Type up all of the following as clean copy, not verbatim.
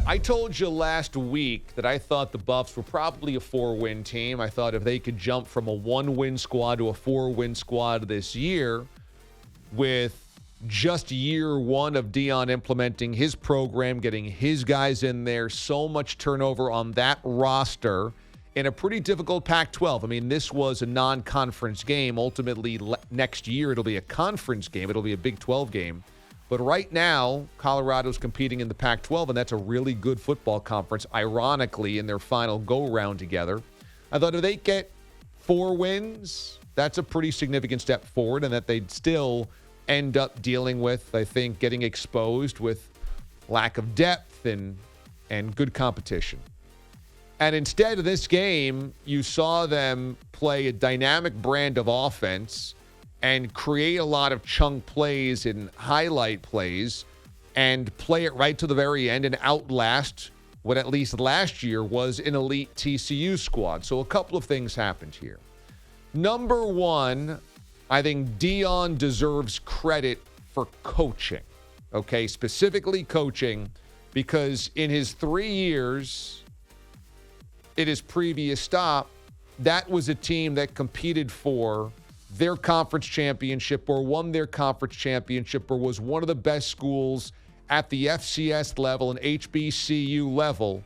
I told you last week that I thought the Buffs were probably a 4-win team. I thought if they could jump from a 1-win squad to a 4-win squad this year with just year one of Dion implementing his program, getting his guys in there, so much turnover on that roster in a pretty difficult Pac-12. I mean, this was a non-conference game. Ultimately, next year it'll be a conference game. It'll be a Big 12 game. But right now, Colorado's competing in the Pac-12, and that's a really good football conference, ironically, in their final go-round together. I thought if they get 4 wins, that's a pretty significant step forward, and that they'd still end up dealing with, I think, getting exposed with lack of depth and good competition. And instead of this game, you saw them play a dynamic brand of offense and create a lot of chunk plays and highlight plays and play it right to the very end and outlast what at least last year was an elite TCU squad. So a couple of things happened here. Number one, I think Dion deserves credit for coaching, okay? Specifically coaching, because in his 3 years at his previous stop, that was a team that competed for their conference championship or won their conference championship or was one of the best schools at the FCS level and HBCU level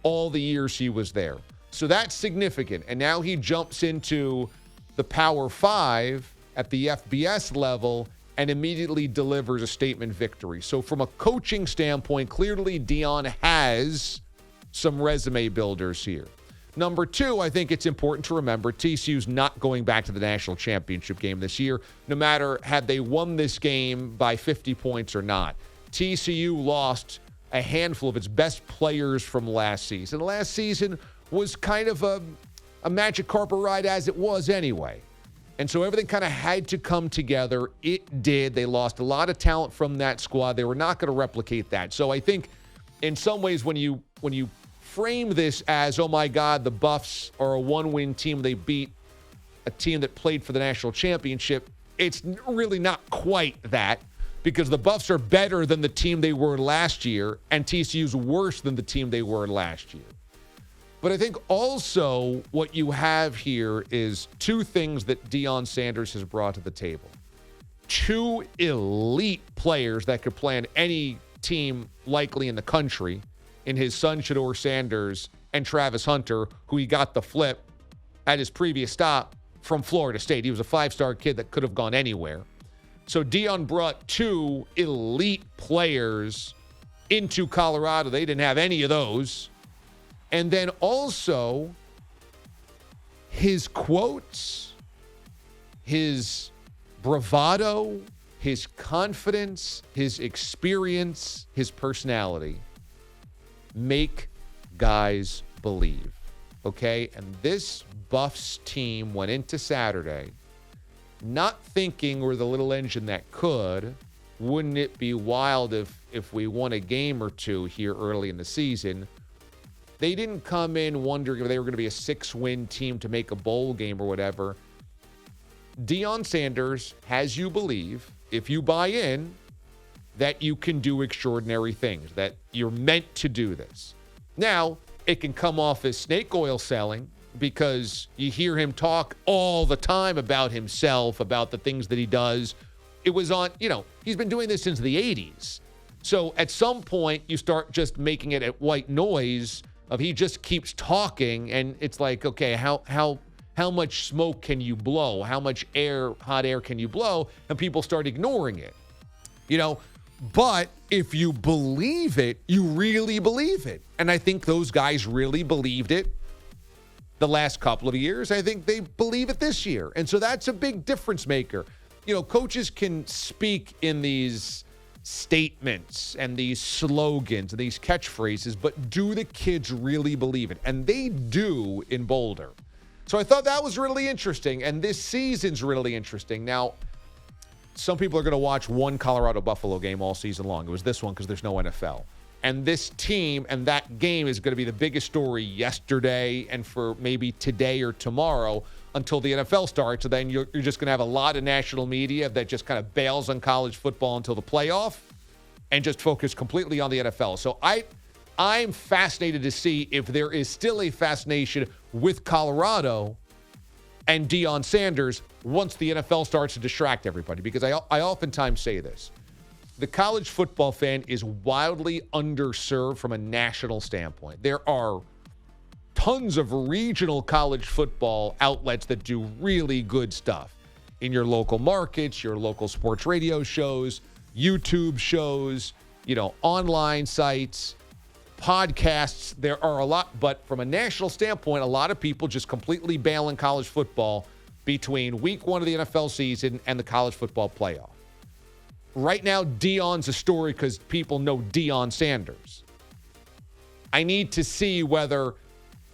all the years he was there. So that's significant. And now he jumps into the Power 5 at the FBS level and immediately delivers a statement victory. So from a coaching standpoint, clearly Dion has some resume builders here. Number two, I think it's important to remember TCU's not going back to the national championship game this year, no matter had they won this game by 50 points or not. TCU lost a handful of its best players from last season. Last season was kind of a magic carpet ride as it was anyway. And so everything kind of had to come together. It did. They lost a lot of talent from that squad. They were not going to replicate that. So I think in some ways when you frame this as, oh my God, the Buffs are a 1-win team, they beat a team that played for the national championship, it's really not quite that, because the Buffs are better than the team they were last year, and TCU's worse than the team they were last year. But I think also what you have here is 2 things that Deion Sanders has brought to the table. 2 elite players that could play on any team likely in the country, in his son Shedeur Sanders and Travis Hunter, who he got the flip at his previous stop from Florida State. He was a 5-star kid that could have gone anywhere. So Dion brought 2 elite players into Colorado. They didn't have any of those. And then also his quotes, his bravado, his confidence, his experience, his personality make guys believe, okay? And this Buffs team went into Saturday not thinking we're the little engine that could. Wouldn't it be wild if we won a game or 2 here early in the season? They didn't come in wondering if they were going to be a 6-win team to make a bowl game or whatever. Deion Sanders has you believe, if you buy in, that you can do extraordinary things, that you're meant to do this. Now, it can come off as snake oil selling because you hear him talk all the time about himself, about the things that he does. It was on, he's been doing this since the 80s. So at some point, you start just making it a white noise of he just keeps talking, and it's like, okay, how much smoke can you blow? How much hot air can you blow? And people start ignoring it. But if you believe it, you really believe it. And I think those guys really believed it the last couple of years. I think they believe it this year. And so that's a big difference maker. Coaches can speak in these statements and these slogans and these catchphrases, but do the kids really believe it? And they do in Boulder. So I thought that was really interesting. And this season's really interesting. Now, some people are going to watch one Colorado Buffalo game all season long. It was this one because there's no NFL. And this team and that game is going to be the biggest story yesterday and for maybe today or tomorrow until the NFL starts. So then you're just going to have a lot of national media that just kind of bails on college football until the playoff and just focus completely on the NFL. So I'm fascinated to see if there is still a fascination with Colorado and Deion Sanders once the NFL starts to distract everybody. Because I oftentimes say this. The college football fan is wildly underserved from a national standpoint. There are tons of regional college football outlets that do really good stuff in your local markets, your local sports radio shows, YouTube shows, online sites, podcasts. There are a lot, but from a national standpoint, a lot of people just completely bail on college football between week 1 of the NFL season and the college football playoff. Right now, Deion's a story because people know Deion Sanders. I need to see whether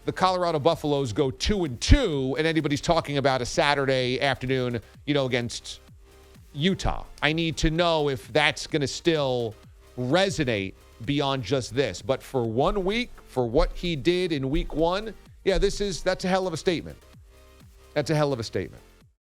the Colorado Buffaloes go 2-2 and anybody's talking about a Saturday afternoon, against Utah. I need to know if that's going to still resonate beyond just this. But for 1 week, for what he did in week 1, that's a hell of a statement. That's a hell of a statement.